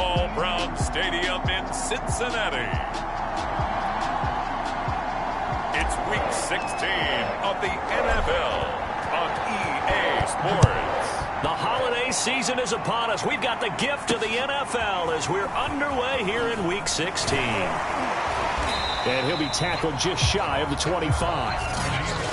Paul Brown Stadium in Cincinnati. It's Week 16 of the NFL on EA Sports. The holiday season is upon us. We've got the gift of the NFL as we're underway here in Week 16. And he'll be tackled just shy of the 25.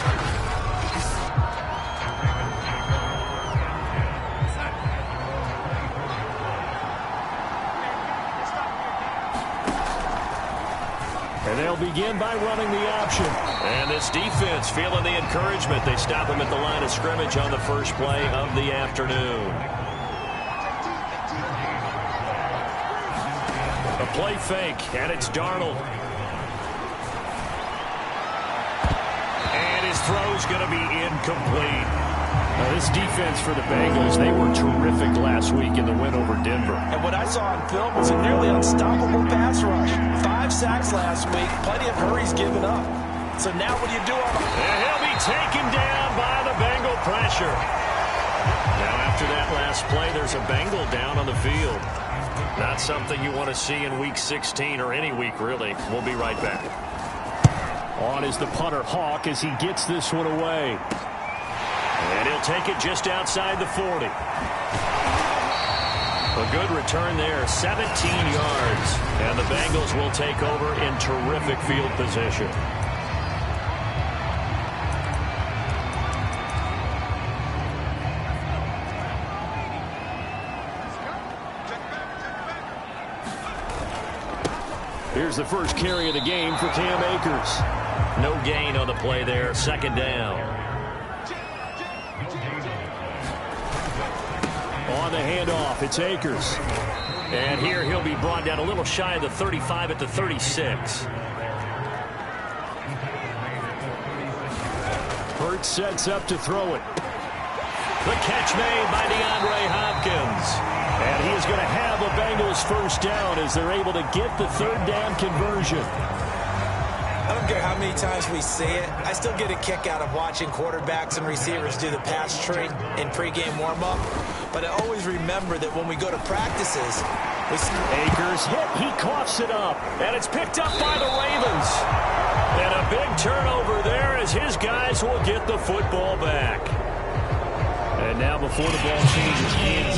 And they'll begin by running the option. And this defense feeling the encouragement. They stop him at the line of scrimmage on the first play of the afternoon. A play fake, and it's Darnold. And his throw's going to be incomplete. Now, this defense for the Bengals, they were terrific last week in the win over Denver. And what I saw on film was a nearly unstoppable pass rush. 5 sacks last week, plenty of hurries given up. So now what do you do on him? And he'll be taken down by the Bengal pressure. Now after that last play, there's a Bengal down on the field. Not something you want to see in Week 16 or any week, really. We'll be right back. On is the punter, Hawk, as he gets this one away. And he'll take it just outside the 40. A good return there, 17 yards. And the Bengals will take over in terrific field position. Here's the first carry of the game for Cam Akers. No gain on the play there, second down. On the handoff, it's Akers. And here he'll be brought down a little shy of the 35 at the 36. Hurts sets up to throw it. The catch made by DeAndre Hopkins. And he is going to have the Bengals first down as they're able to get the third down conversion. I don't care how many times we see it. I still get a kick out of watching quarterbacks and receivers do the pass tree in pregame warm-up. But I always remember that when we go to practices, Akers hit, he coughs it up. And it's picked up by the Ravens. And a big turnover there as his guys will get the football back. And now before the ball changes hands,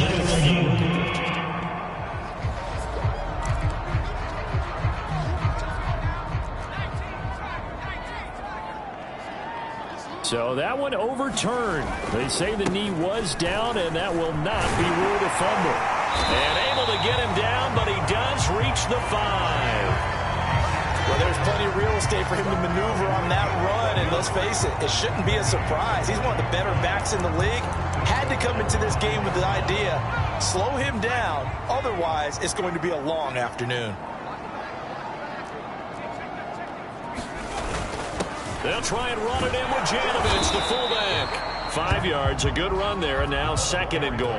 so that one overturned. They say the knee was down, and that will not be ruled a fumble. And able to get him down, but he does reach the 5. Well, there's plenty of real estate for him to maneuver on that run, and let's face it, it shouldn't be a surprise. He's one of the better backs in the league. Had to come into this game with the idea, slow him down, otherwise it's going to be a long afternoon. They'll try and run it in with Janovich, the fullback. 5 yards, a good run there, and now second and goal.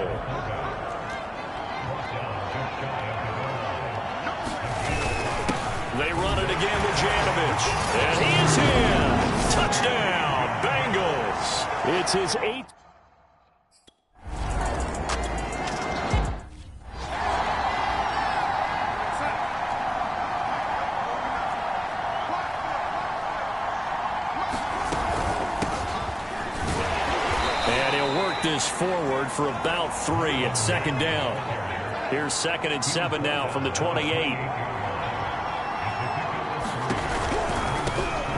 They run it again with Janovich. And he's in. Touchdown, Bengals. It's his 8th. This forward for about 3 at second down. Here's 2nd and 7 now from the 28.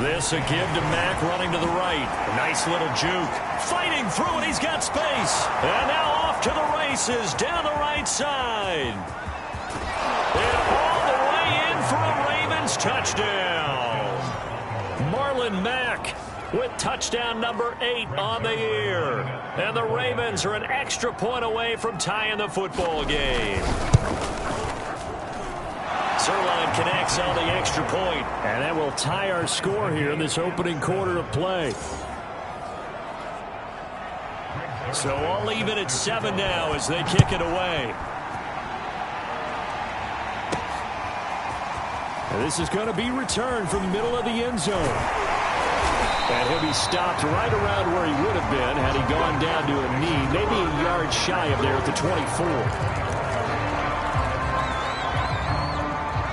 This a give to Mack running to the right. A nice little juke. Fighting through it. He's got space. And now off to the races down the right side. And all the way in for a Ravens touchdown. Marlon Mack with touchdown number 8 on the year. And the Ravens are an extra point away from tying the football game. Zuerlein connects on the extra point. And that will tie our score here in this opening quarter of play. So all even at 7 now as they kick it away. And this is going to be returned from the middle of the end zone. And he'll be stopped right around where he would have been had he gone down to a knee, maybe a yard shy of there at the 24.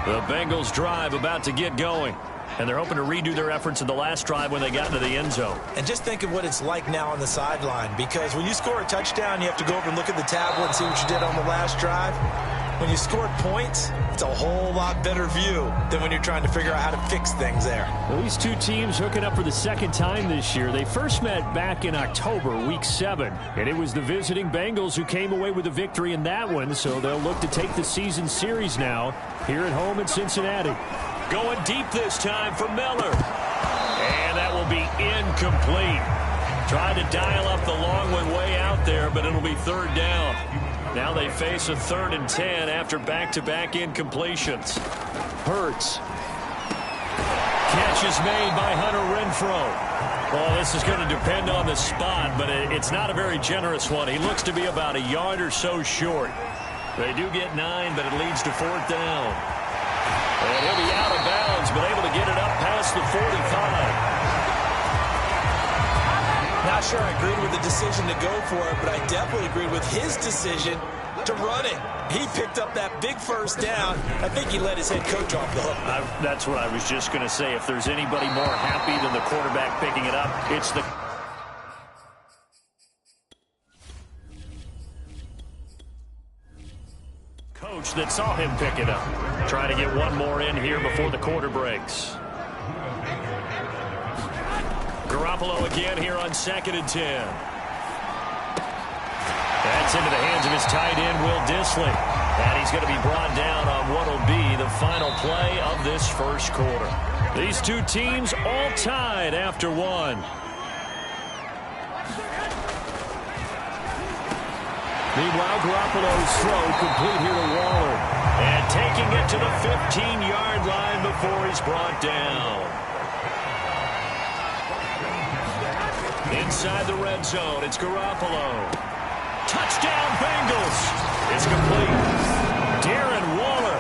The Bengals drive about to get going. And they're hoping to redo their efforts in the last drive when they got into the end zone. And just think of what it's like now on the sideline, because when you score a touchdown, you have to go over and look at the tablet and see what you did on the last drive. When you scored points, it's a whole lot better view than when you're trying to figure out how to fix things there. Well, these two teams hooking up for the second time this year. They first met back in October, Week 7, and it was the visiting Bengals who came away with a victory in that one, so they'll look to take the season series now here at home in Cincinnati. Going deep this time for Miller. And that will be incomplete. Tried to dial up the long one way out there, but it'll be third down. Now they face a 3rd and 10 after back-to-back incompletions. Hurts. Catch is made by Hunter Renfrow. Well, this is going to depend on the spot, but it's not a very generous one. He looks to be about a yard or so short. They do get 9, but it leads to 4th down. And he'll be out of bounds, but able to get it up past the 45. Not sure I agreed with the decision to go for it, but I definitely agreed with his decision to run it. He picked up that big first down. I think he let his head coach off the hook. That's what I was just going to say. If there's anybody more happy than the quarterback picking it up, it's the... coach that saw him pick it up. Trying to get one more in here before the quarter breaks. Garoppolo again here on 2nd and 10. That's into the hands of his tight end, Will Dissly. And he's going to be brought down on what will be the final play of this first quarter. These two teams all tied after one. Meanwhile, Garoppolo's throw complete here to Waller. And taking it to the 15-yard line before he's brought down. Inside the red zone, it's Garoppolo. Touchdown, Bengals. It's complete. Darren Waller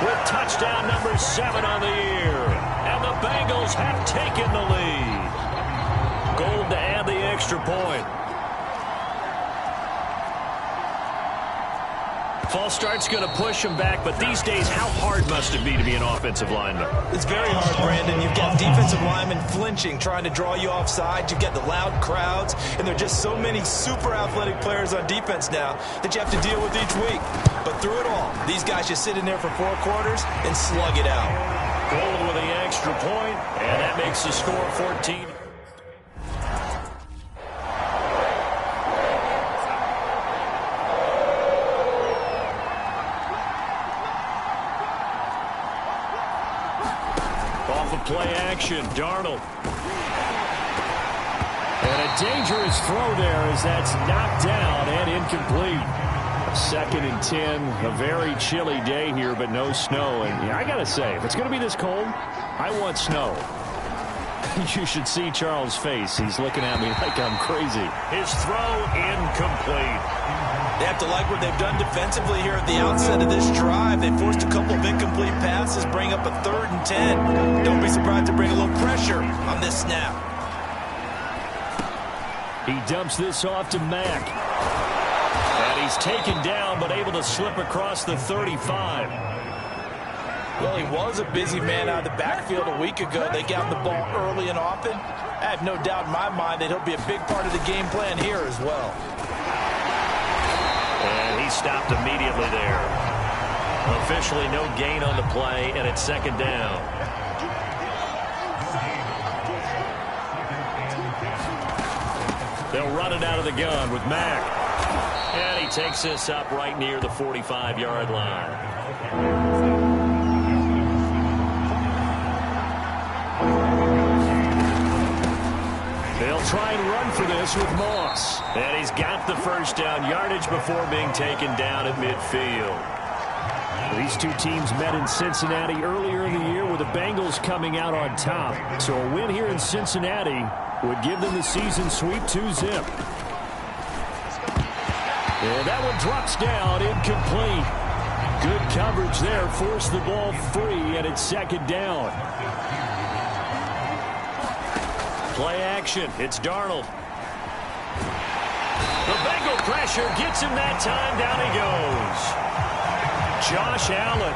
with touchdown number 7 on the year. And the Bengals have taken the lead. Gold to add the extra point. False start's going to push him back, but these days, how hard must it be to be an offensive lineman? It's very hard, Brandon. You've got defensive linemen flinching, trying to draw you offside. You've got the loud crowds, and there are just so many super athletic players on defense now that you have to deal with each week. But through it all, these guys just sit in there for 4 quarters and slug it out. Gold with the extra point, and that makes the score 14. Play action, Darnold. And a dangerous throw there as that's knocked down and incomplete. 2nd and 10, a very chilly day here, but no snow. And yeah, I got to say, if it's going to be this cold, I want snow. You should see Charles' face. He's looking at me like I'm crazy. His throw incomplete. They have to like what they've done defensively here at the outset of this drive. They forced a couple of incomplete passes, bring up a 3rd and 10. Don't be surprised to bring a little pressure on this snap. He dumps this off to Mack. And he's taken down, but able to slip across the 35. Well, he was a busy man out of the backfield a week ago. They got the ball early and often. I have no doubt in my mind that he'll be a big part of the game plan here as well. And he stopped immediately there. Officially no gain on the play, and it's 2nd down. They'll run it out of the gun with Mack. And he takes this up right near the 45-yard line. They'll try and run for this with Moss. And he's got the first down yardage before being taken down at midfield. These two teams met in Cincinnati earlier in the year with the Bengals coming out on top. So a win here in Cincinnati would give them the season sweep 2-zip. And that one drops down, incomplete. Good coverage there, forced the ball free, and it's 2nd down. Play action. It's Darnold. The Bengal pressure gets him that time. Down he goes. Josh Allen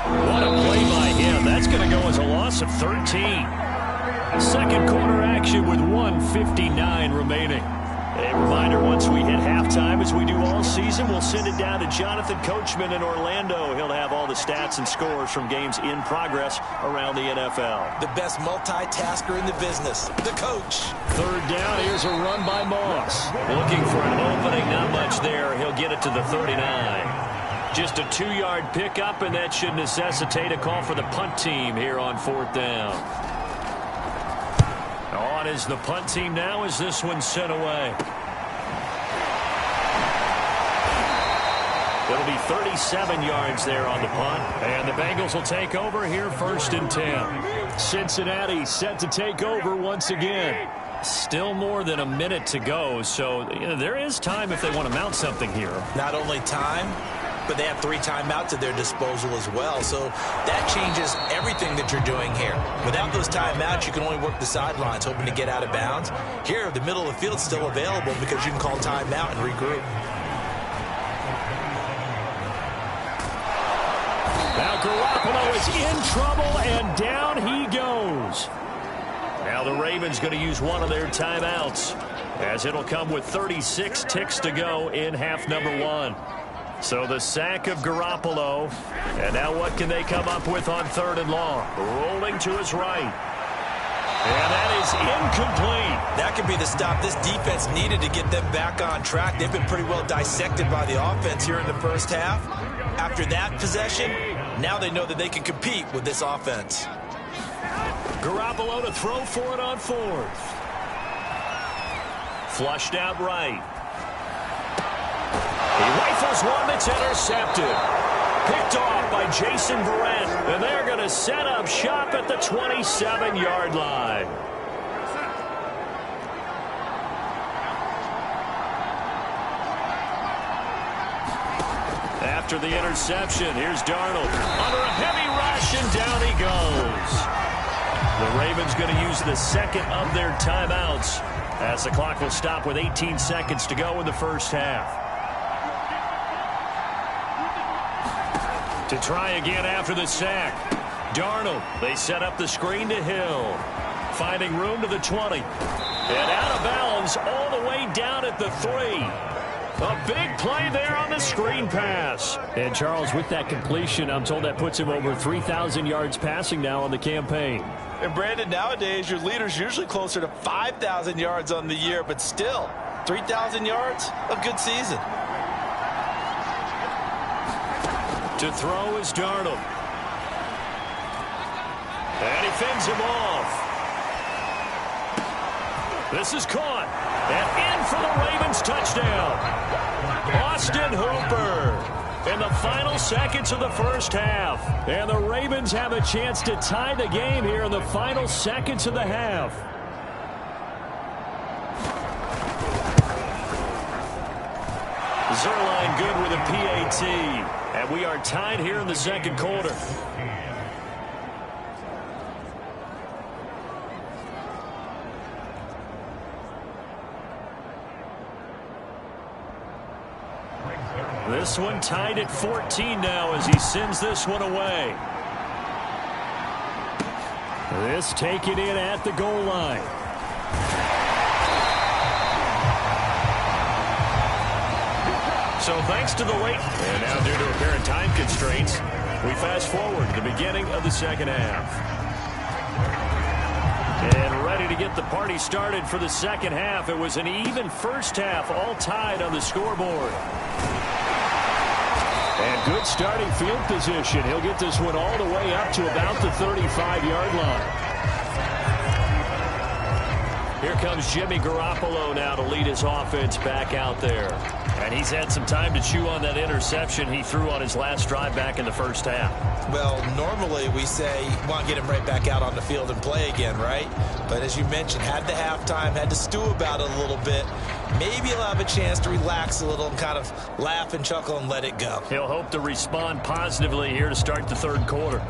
What a play by him. That's going to go as a loss of 13. Second quarter action with 1:59 remaining. A reminder, once we hit halftime, as we do all season, we'll send it down to Jonathan Coachman in Orlando. He'll have all the stats and scores from games in progress around the NFL. The best multitasker in the business, the coach. Third down, here's a run by Moss. Looking for an opening, not much there. He'll get it to the 39. Just a 2-yard pickup, and that should necessitate a call for the punt team here on fourth down. On is the punt team now as this one's sent away. It'll be 37 yards there on the punt. And the Bengals will take over here 1st and 10. Cincinnati set to take over once again. Still more than a minute to go, so there is time if they want to mount something here. Not only time, but they have 3 timeouts at their disposal as well. So that changes everything that you're doing here. Without those timeouts, you can only work the sidelines, hoping to get out of bounds. Here, the middle of the field is still available because you can call timeout and regroup. Now Garoppolo is in trouble, and down he goes. Now the Ravens going to use one of their timeouts, as it'll come with 36 ticks to go in half number 1. So the sack of Garoppolo. And now what can they come up with on 3rd and long? Rolling to his right. And that is incomplete. That could be the stop this defense needed to get them back on track. They've been pretty well dissected by the offense here in the first half. After that possession, now they know that they can compete with this offense. Garoppolo to throw for it on 4th. Flushed out right. He rifles one that's intercepted. Picked off by Jason Verrett. And they're going to set up shop at the 27-yard line. After the interception, here's Darnold. Under a heavy rush, and down he goes. The Ravens going to use the second of their timeouts, as the clock will stop with 18 seconds to go in the first half. To try again after the sack. Darnold, they set up the screen to Hill. Finding room to the 20. And out of bounds all the way down at the 3. A big play there on the screen pass. And Charles, with that completion, I'm told that puts him over 3,000 yards passing now on the campaign. And Brandon, nowadays your leader's usually closer to 5,000 yards on the year, but still, 3,000 yards, a good season. To throw is Darnold. And he fends him off. This is caught. And in for the Ravens touchdown. Austin Hooper in the final seconds of the first half. And the Ravens have a chance to tie the game here in the final seconds of the half. Zuerlein good with a PAT. And we are tied here in the second quarter. This one tied at 14 now as he sends this one away. This taken in at the goal line. So thanks to the late, and now due to apparent time constraints, we fast forward to the beginning of the second half. And ready to get the party started for the second half. It was an even first half, all tied on the scoreboard. And good starting field position. He'll get this one all the way up to about the 35-yard line. Here comes Jimmy Garoppolo now to lead his offense back out there. And he's had some time to chew on that interception he threw on his last drive back in the first half. Well, normally we say you want to get him right back out on the field and play again, right? But as you mentioned, had the halftime, had to stew about it a little bit. Maybe he'll have a chance to relax a little and kind of laugh and chuckle and let it go. He'll hope to respond positively here to start the third quarter.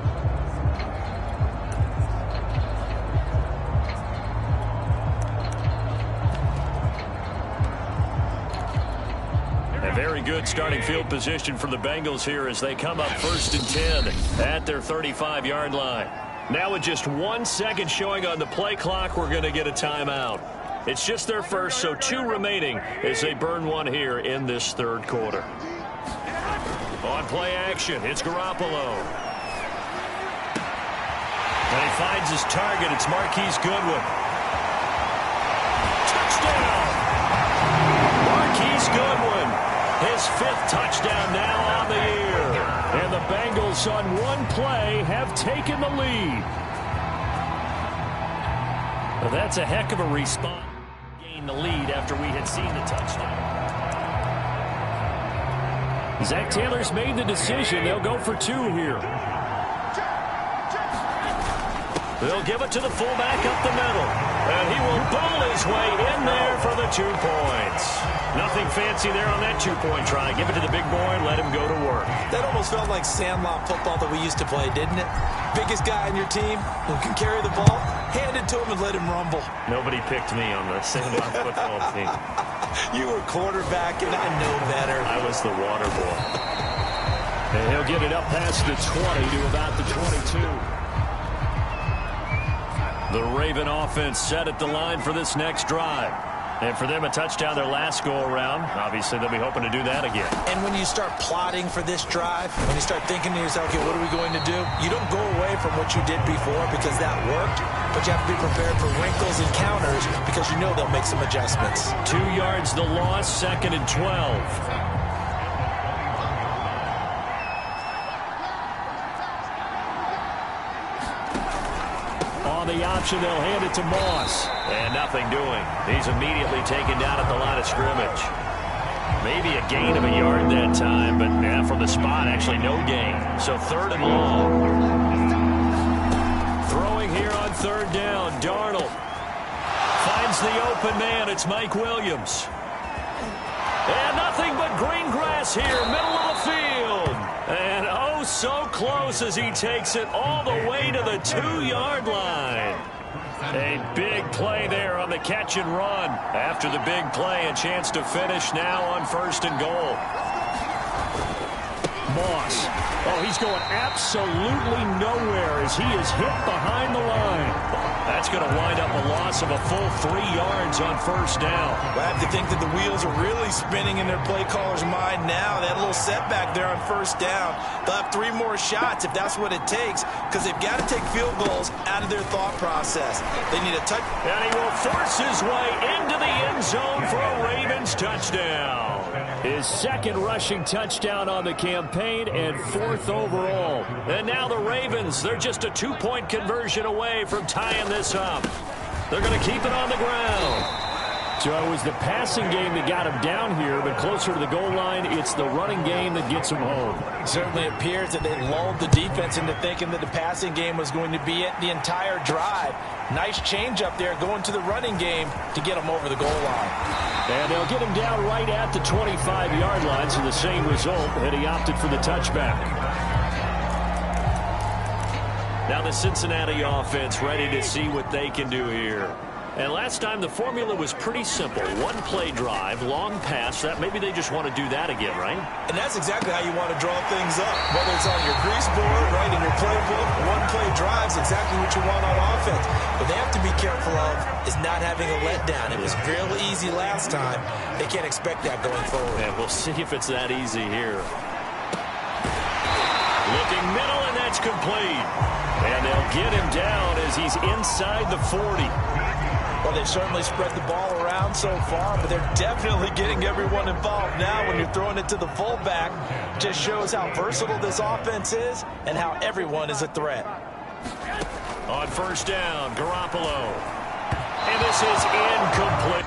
A very good starting field position for the Bengals here as they come up 1st and 10 at their 35-yard line. Now with just 1 second showing on the play clock, we're going to get a timeout. It's just their first, so 2 remaining as they burn one here in this third quarter. On play action, it's Garoppolo. And he finds his target. It's Marquise Goodwin. Touchdown! Marquise Goodwin, his 5th touchdown now on the year. And the Bengals on one play have taken the lead. Well, that's a heck of a response. Gain the lead after we had seen the touchdown. Zach Taylor's made the decision. They'll go for 2 here. They'll give it to the fullback up the middle. And he will bowl his way in there for the 2 points. Nothing fancy there on that 2-point try. Give it to the big boy and let him go to work. That almost felt like sandlot football that we used to play, didn't it? Biggest guy on your team who can carry the ball, hand it to him and let him rumble. Nobody picked me on the sandlot football team. You were quarterback, and I know better. I was the water boy. And he'll get it up past the 20 to about the 22. The Raven offense set at the line for this next drive. And for them, a touchdown their last go-around. Obviously, they'll be hoping to do that again. And when you start plotting for this drive, when you start thinking to yourself, okay, what are we going to do? You don't go away from what you did before because that worked, but you have to be prepared for wrinkles and counters because you know they'll make some adjustments. 2 yards the loss, 2nd and 12. The option, they'll hand it to Moss. And nothing doing. He's immediately taken down at the line of scrimmage. Maybe a gain of a yard that time, but from the spot, actually no gain. So 3rd and long. Throwing here on 3rd down. Darnold finds the open man. It's Mike Williams. And nothing but green grass here, middle of the field. And oh, so close as he takes it all the way to the 2-yard line. A big play there on the catch and run. After the big play, a chance to finish now on 1st and goal. Moss. Oh, he's going absolutely nowhere as he is hit behind the line. That's going to wind up a loss of a full 3 yards on 1st down. Well, I have to think that the wheels are really spinning in their play caller's mind now. That little setback there on 1st down. They'll have 3 more shots if that's what it takes because they've got to take field goals out of their thought process. They need a touch. And he will force his way into the end zone for a Ravens touchdown. His 2nd rushing touchdown on the campaign and 4th overall. And now the Ravens, they're just a 2-point conversion away from tying this up. They're going to keep it on the ground. So it was the passing game that got him down here, but closer to the goal line, it's the running game that gets him home. It certainly appears that they lulled the defense into thinking that the passing game was going to be it the entire drive. Nice change up there going to the running game to get him over the goal line. And they'll get him down right at the 25-yard line, so the same result, and he opted for the touchback. Now the Cincinnati offense ready to see what they can do here. And last time the formula was pretty simple. 1-play drive, long pass. That maybe they just want to do that again, right? And that's exactly how you want to draw things up. Whether it's on your grease board, right, in your playbook, 1-play drive's exactly what you want on offense. What they have to be careful of is not having a letdown. It was real easy last time. They can't expect that going forward. And we'll see if it's that easy here. Looking middle, and that's complete. And they'll get him down as he's inside the 40. Well, they've certainly spread the ball around so far, but they're definitely getting everyone involved now when you're throwing it to the fullback. Just shows how versatile this offense is and how everyone is a threat. On 1st down, Garoppolo. And this is incomplete.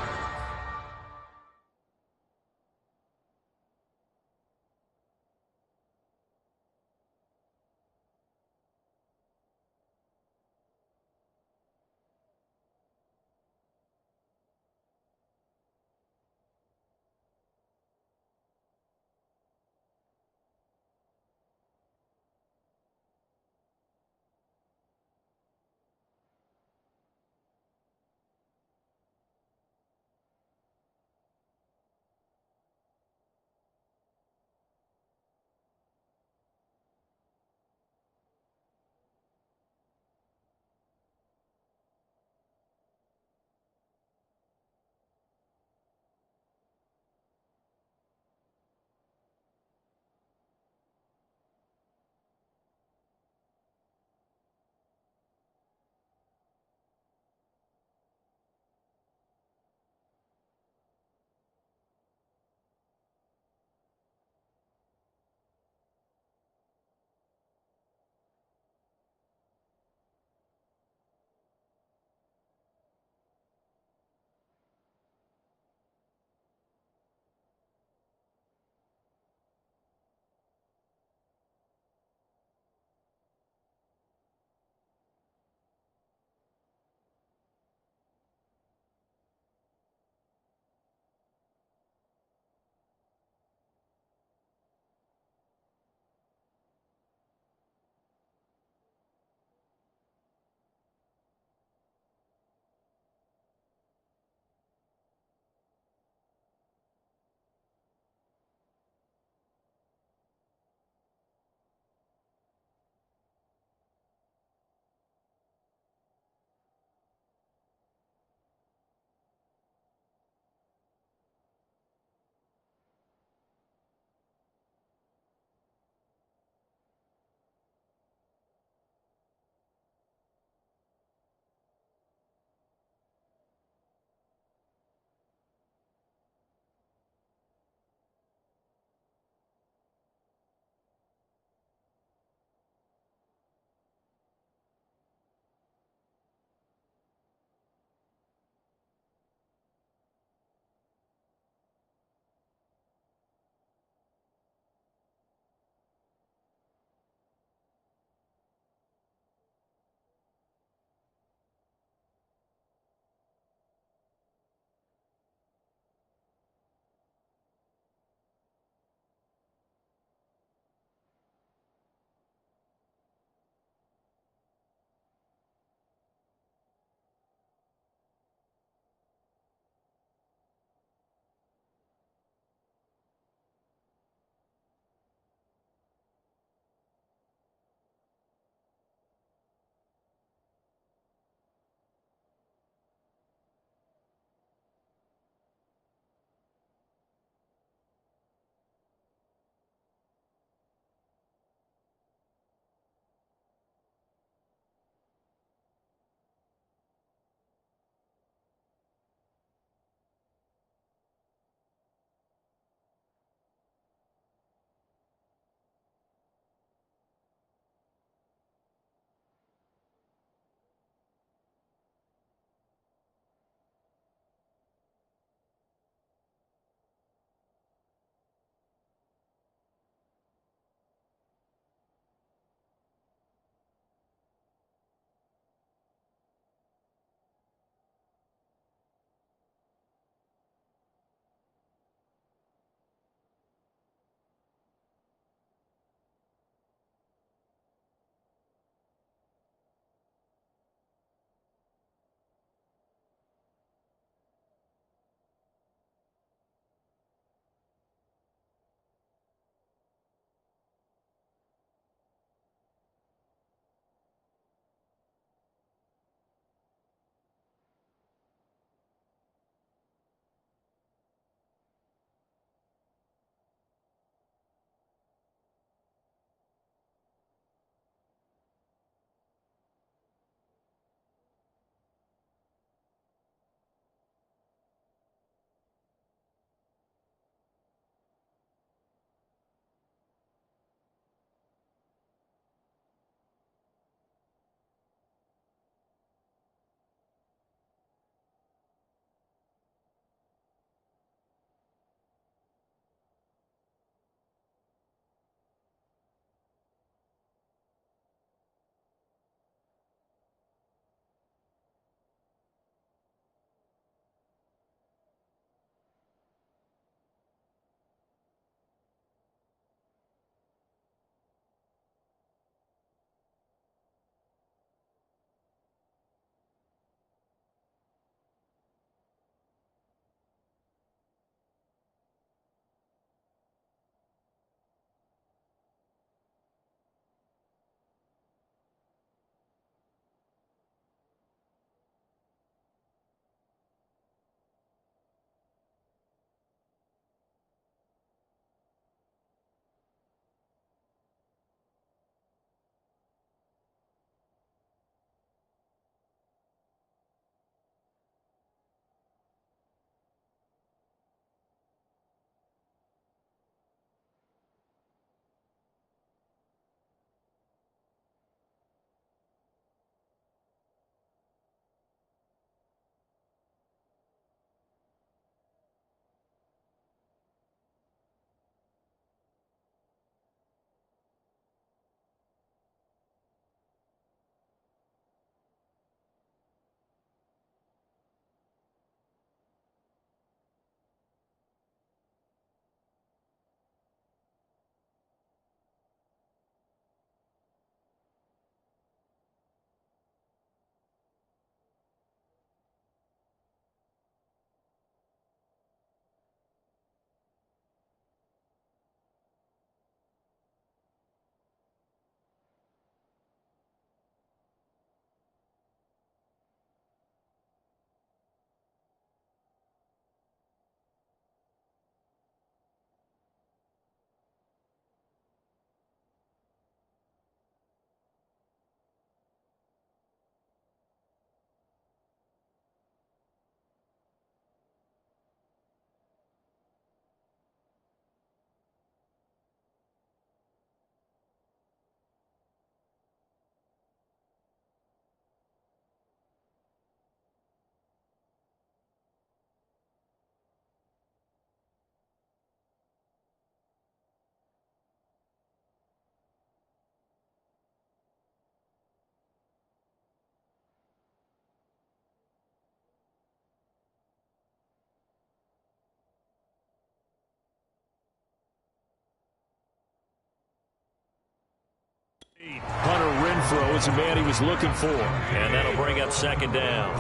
Hunter Renfrow is the man he was looking for. And that'll bring up second down.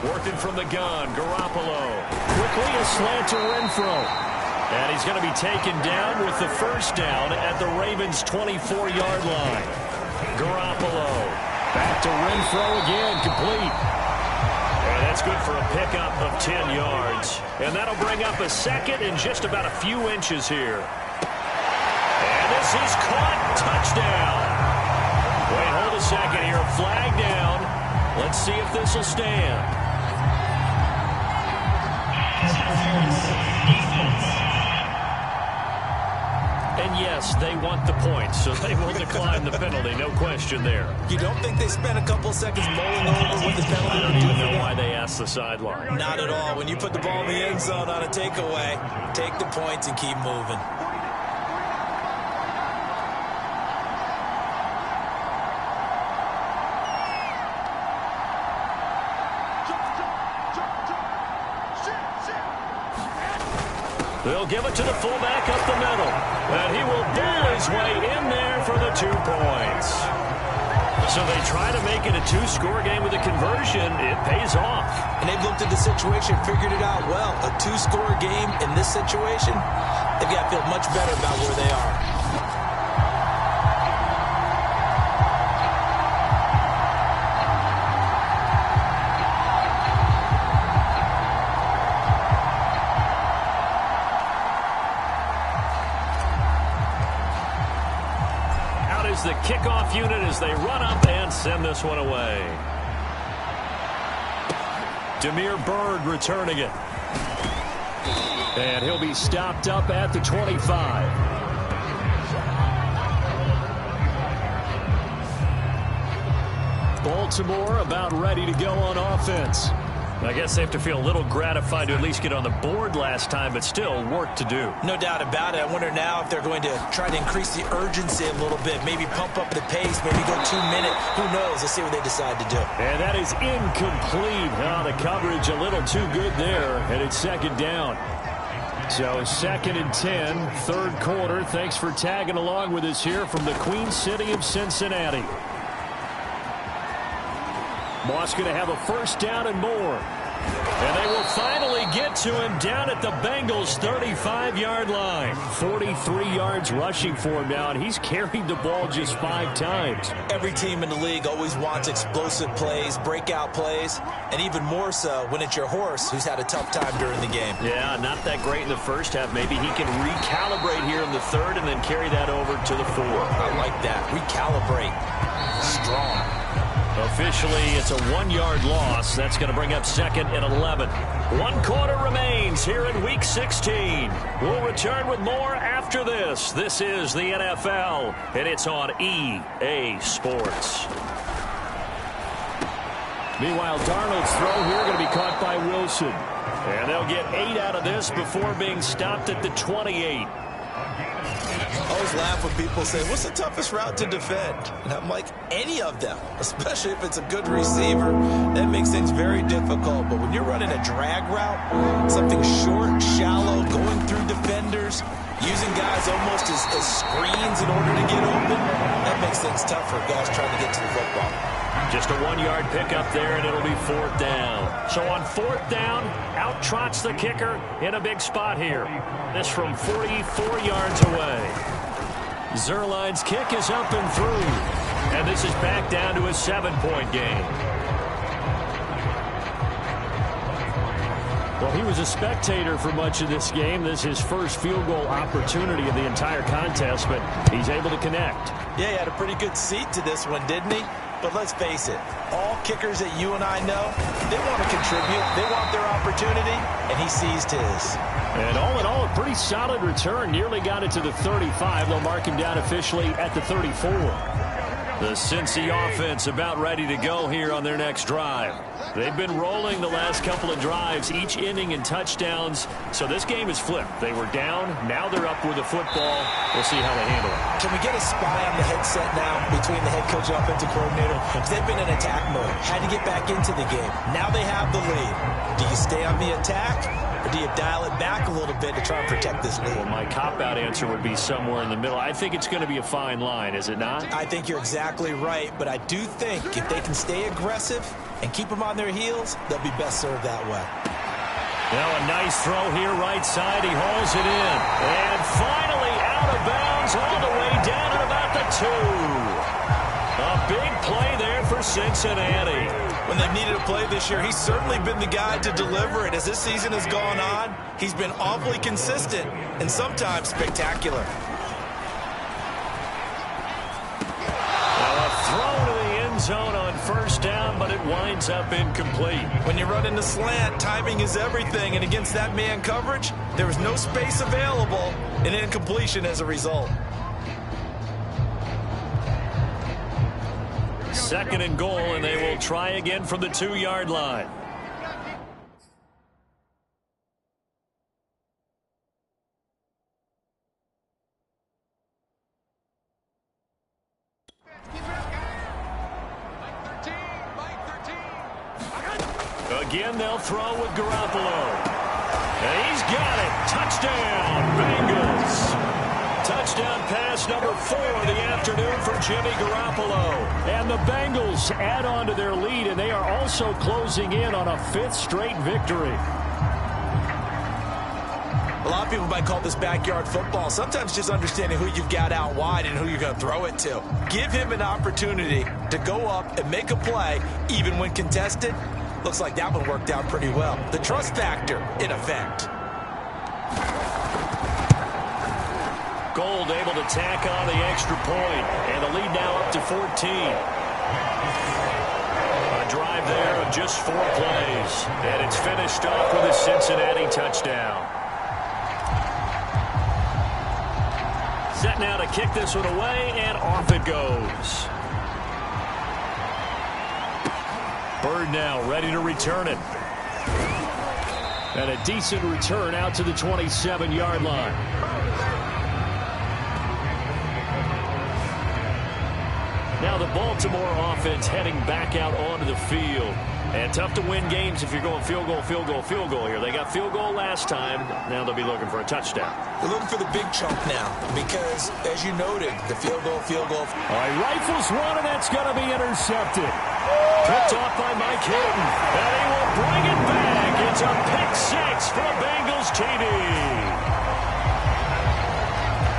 Working from the gun, Garoppolo. Quickly a slant to Renfrow. And he's going to be taken down with the first down at the Ravens' 24-yard line. Garoppolo. Back to Renfrow again, complete. And that's good for a pickup of 10 yards. And that'll bring up a second and just about a few inches here. And this is caught. Touchdown. Wait, hold a second here. Flag down. Let's see if this will stand. And yes, they want the points, so they will decline the penalty. No question there. You don't think they spent a couple seconds mulling over what the penalty I don't even know why they asked the sideline. Not at all. When you put the ball in the end zone on a takeaway, take the points and keep moving. They'll give it to the fullback up the middle. And he will bull his way in there for the 2 points. So they try to make it a 2-score game with a conversion. It pays off. And they've looked at the situation, figured it out well. A 2-score game in this situation, they've got to feel much better about where they are. The kickoff unit as they run up and send this one away. Damiere Byrd returning it. And he'll be stopped up at the 25. Baltimore about ready to go on offense. I guess they have to feel a little gratified to at least get on the board last time, but still work to do. No doubt about it. I wonder now if they're going to try to increase the urgency a little bit, maybe pump up the pace, maybe go 2 minute. Who knows? Let's see what they decide to do. And that is incomplete. Oh, the coverage a little too good there, and it's second down. So 2nd and 10, third quarter. Thanks for tagging along with us here from the Queen City of Cincinnati. Moss going to have a first down and more. And they will finally get to him down at the Bengals' 35-yard line. 43 yards rushing for him now, and he's carried the ball just 5 times. Every team in the league always wants explosive plays, breakout plays, and even more so when it's your horse who's had a tough time during the game. Yeah, not that great in the first half. Maybe he can recalibrate here in the third and then carry that over to the 4. I like that. Recalibrate. Strong. Officially, it's a 1-yard loss. That's going to bring up 2nd and 11. 1 quarter remains here in Week 16. We'll return with more after this. This is the NFL, and it's on EA Sports. Meanwhile, Darnold's throw here going to be caught by Wilson. And they'll get 8 out of this before being stopped at the 28. I always laugh when people say, what's the toughest route to defend? And I'm like, any of them, especially if it's a good receiver. That makes things very difficult. But when you're running a drag route, something short, shallow, going through defenders, using guys almost as screens in order to get open, that makes things tough for guys trying to get to the football. Just a 1-yard pickup there, and it'll be 4th down. So on 4th down, out trots the kicker in a big spot here. This from 44 yards away. Zuerlein's kick is up and through. And this is back down to a 7-point game. Well, he was a spectator for much of this game. This is his first field goal opportunity of the entire contest, but he's able to connect. Yeah, he had a pretty good seat to this one, didn't he? But let's face it, all kickers that you and I know, they want to contribute. They want their opportunity, and he seized his. And all in all, a pretty solid return. Nearly got it to the 35. They'll mark him down officially at the 34. The Cincy offense about ready to go here on their next drive. They've been rolling the last couple of drives, each ending in touchdowns. So this game is flipped. They were down. Now they're up with the football. We'll see how they handle it. Can we get a spy on the headset now between the head coach and offensive coordinator? Because they've been in attack mode. Had to get back into the game. Now they have the lead. Do you stay on the attack, or do do you dial it back a little bit to try and protect this lead? Well, my cop-out answer would be somewhere in the middle. I think it's going to be a fine line, is it not? I think you're exactly right, but I do think if they can stay aggressive and keep them on their heels, they'll be best served that way. Now a nice throw here, right side. He hauls it in. And finally out of bounds all the way down at about the 2. A big play there for Cincinnati. When they've needed a play this year, he's certainly been the guy to deliver it. As this season has gone on, he's been awfully consistent and sometimes spectacular. Now a throw to the end zone on first down, but it winds up incomplete. When you run in the slant, timing is everything, and against that man coverage, there was no space available, and incompletion as a result. Second and goal, and they will try again from the 2-yard line. Again, they'll throw with Garoppolo. And he's got it. Touchdown, Bengals. Touchdown pass number 4 of the afternoon for Jimmy Garoppolo. And the Bengals add on to their lead, and they are also closing in on a 5th straight victory. A lot of people might call this backyard football. Sometimes just understanding who you've got out wide and who you're going to throw it to. Give him an opportunity to go up and make a play, even when contested. Looks like that one worked out pretty well. The trust factor in effect. Gold able to tack on the extra point, and the lead now up to 14. A drive there of just 4 plays, and it's finished off with a Cincinnati touchdown. Set now to kick this one away, and off it goes. Bird now ready to return it. And a decent return out to the 27-yard line. Now the Baltimore offense heading back out onto the field. And tough to win games if you're going field goal, field goal, field goal here. They got field goal last time. Now they'll be looking for a touchdown. They're looking for the big chunk now because, as you noted, the field goal, field goal. All right, rifles one, and that's going to be intercepted. Picked off by Mike Hilton. And he will bring it back. It's a pick 6 for Bengals TD.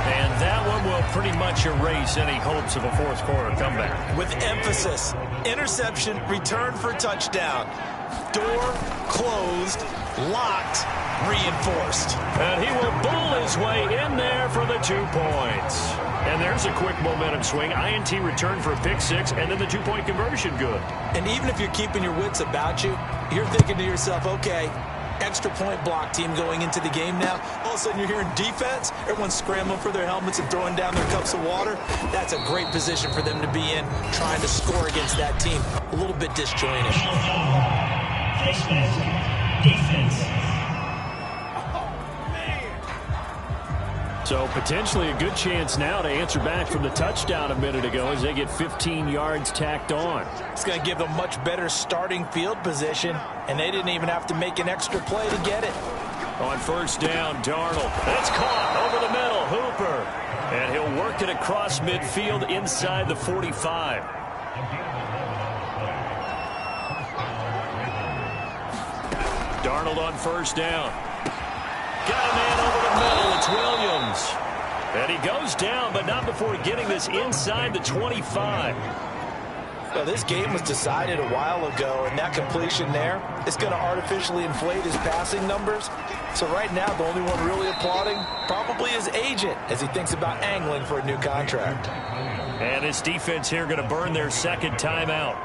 And that one will pretty much erase any hopes of a fourth quarter comeback. With emphasis, interception, return for touchdown. Door closed, locked, reinforced. And he will bull his way in there for the 2 points. And there's a quick momentum swing. INT return for a pick 6, and then the 2-point conversion good. And even if you're keeping your wits about you, you're thinking to yourself, okay, extra point block team going into the game now. All of a sudden you're hearing defense. Everyone's scrambling for their helmets and throwing down their cups of water. That's a great position for them to be in, trying to score against that team. A little bit disjointed. Defense. So potentially a good chance now to answer back from the touchdown a minute ago as they get 15 yards tacked on. It's going to give them much better starting field position, and they didn't even have to make an extra play to get it. On first down, Darnold. That's caught over the middle. Hooper. And he'll work it across midfield inside the 45. Darnold on first down. Got a man over the middle. It's Williams. And he goes down, but not before getting this inside the 25. Well, this game was decided a while ago, and that completion there is going to artificially inflate his passing numbers. So right now, the only one really applauding probably his agent as he thinks about angling for a new contract. And his defense here going to burn their second timeout.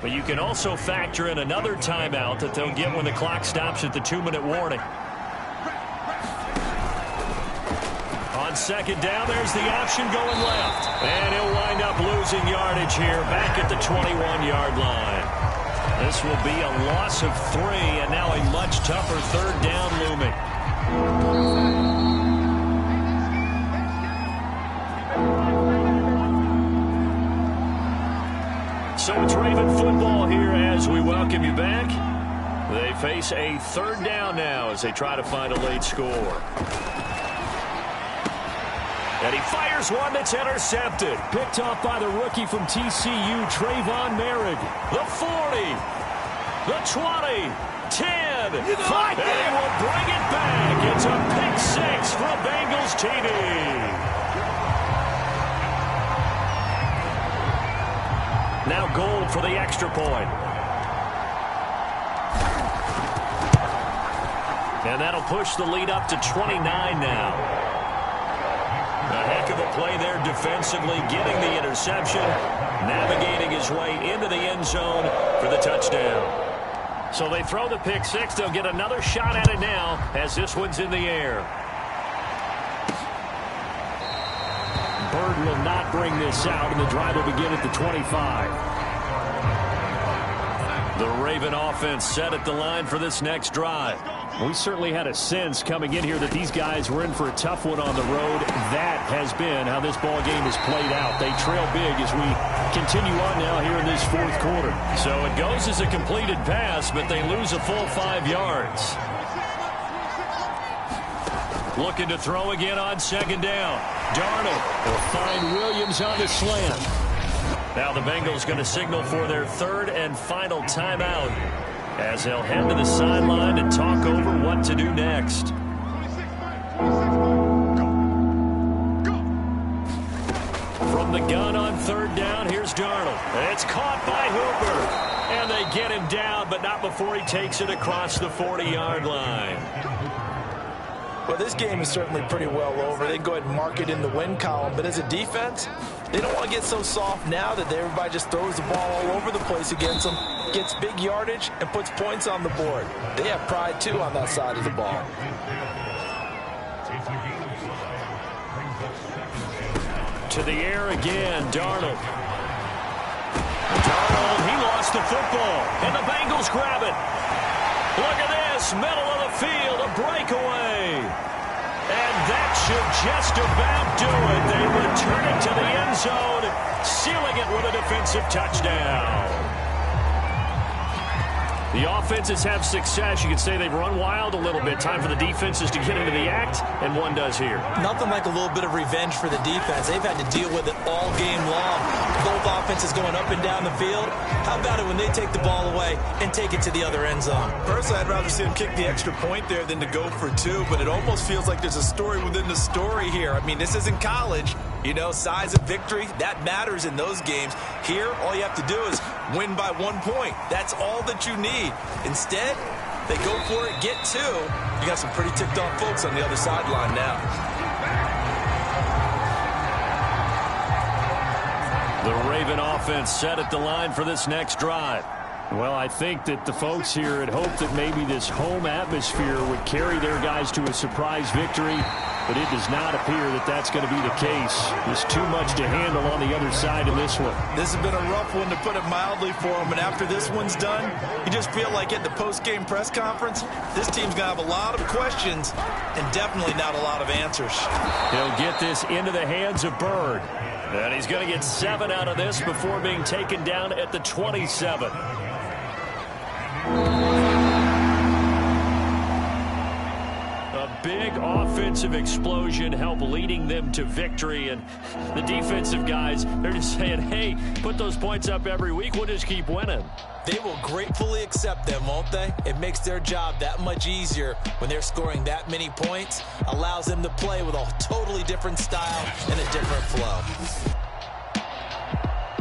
But you can also factor in another timeout that they'll get when the clock stops at the 2-minute warning. On second down, there's the option going left. And he'll wind up losing yardage here back at the 21-yard line. This will be a loss of 3, and now a much tougher third down looming. So it's Raven football here as we welcome you back. They face a third down now as they try to find a late score. And he fires one that's intercepted. Picked off by the rookie from TCU, Trayvon Merritt. The 40, the 20, 10, 5, and he will bring it back. It's a pick 6 for a Bengals TD. Now Gold for the extra point. And that'll push the lead up to 29 now. A heck of a play there defensively, getting the interception, navigating his way into the end zone for the touchdown. So they throw the pick 6. They'll get another shot at it now as this one's in the air. Bird will not bring this out, and the drive will begin at the 25. The Raven offense set at the line for this next drive. We certainly had a sense coming in here that these guys were in for a tough one on the road. That has been how this ball game has played out. They trail big as we continue on now here in this fourth quarter. So it goes as a completed pass, but they lose a full 5 yards. Looking to throw again on second down. Darnold will find Williams on the slant. Now the Bengals going to signal for their third and final timeout as they'll head to the sideline and talk over what to do next. From the gun on third down, here's Darnold. It's caught by Hooper. And they get him down, but not before he takes it across the 40-yard line. Well, this game is certainly pretty well over. They can go ahead and mark it in the win column. But as a defense, they don't want to get so soft now that everybody just throws the ball all over the place against them, gets big yardage, and puts points on the board. They have pride, too, on that side of the ball. To the air again, Darnold. Darnold, he lost the football, and the Bengals grab it. Look at this, middle of the field, a breakaway. And that should just about do it. They return it to the end zone, sealing it with a defensive touchdown. The offenses have success. You can say they've run wild a little bit. Time for the defenses to get into the act, and one does here. Nothing like a little bit of revenge for the defense. They've had to deal with it all game long. Both offenses going up and down the field. How about it when they take the ball away and take it to the other end zone? Personally, I'd rather see them kick the extra point there than to go for 2, but it almost feels like there's a story within the story here. I mean, this isn't college. You know, size of victory, that matters in those games. Here, all you have to do is win by 1 point. That's all that you need. Instead, they go for it, get 2. You got some pretty ticked off folks on the other sideline now. The Raven offense set at the line for this next drive. Well, I think that the folks here had hoped that maybe this home atmosphere would carry their guys to a surprise victory, but it does not appear that that's going to be the case. There's too much to handle on the other side of this one. This has been a rough one, to put it mildly, for them, and after this one's done, you just feel like at the post-game press conference, this team's going to have a lot of questions and definitely not a lot of answers. He'll get this into the hands of Bird. And he's going to get 7 out of this before being taken down at the 27. A big offensive explosion helped leading them to victory, and the defensive guys, they're just saying, hey, put those points up every week, we'll just keep winning. They will gratefully accept them, won't they? It makes their job that much easier when they're scoring that many points. Allows them to play with a totally different style and a different flow.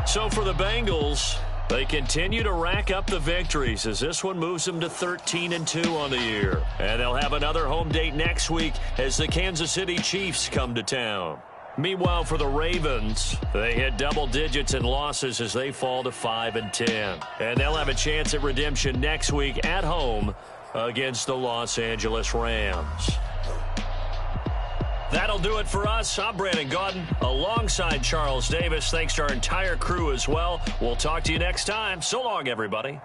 So for the Bengals, they continue to rack up the victories as this one moves them to 13-2 on the year. And they'll have another home date next week as the Kansas City Chiefs come to town. Meanwhile, for the Ravens, they hit double digits in losses as they fall to 5-10. And they'll have a chance at redemption next week at home against the Los Angeles Rams. That'll do it for us. I'm Brandon Gaudin alongside Charles Davis. Thanks to our entire crew as well. We'll talk to you next time. So long, everybody.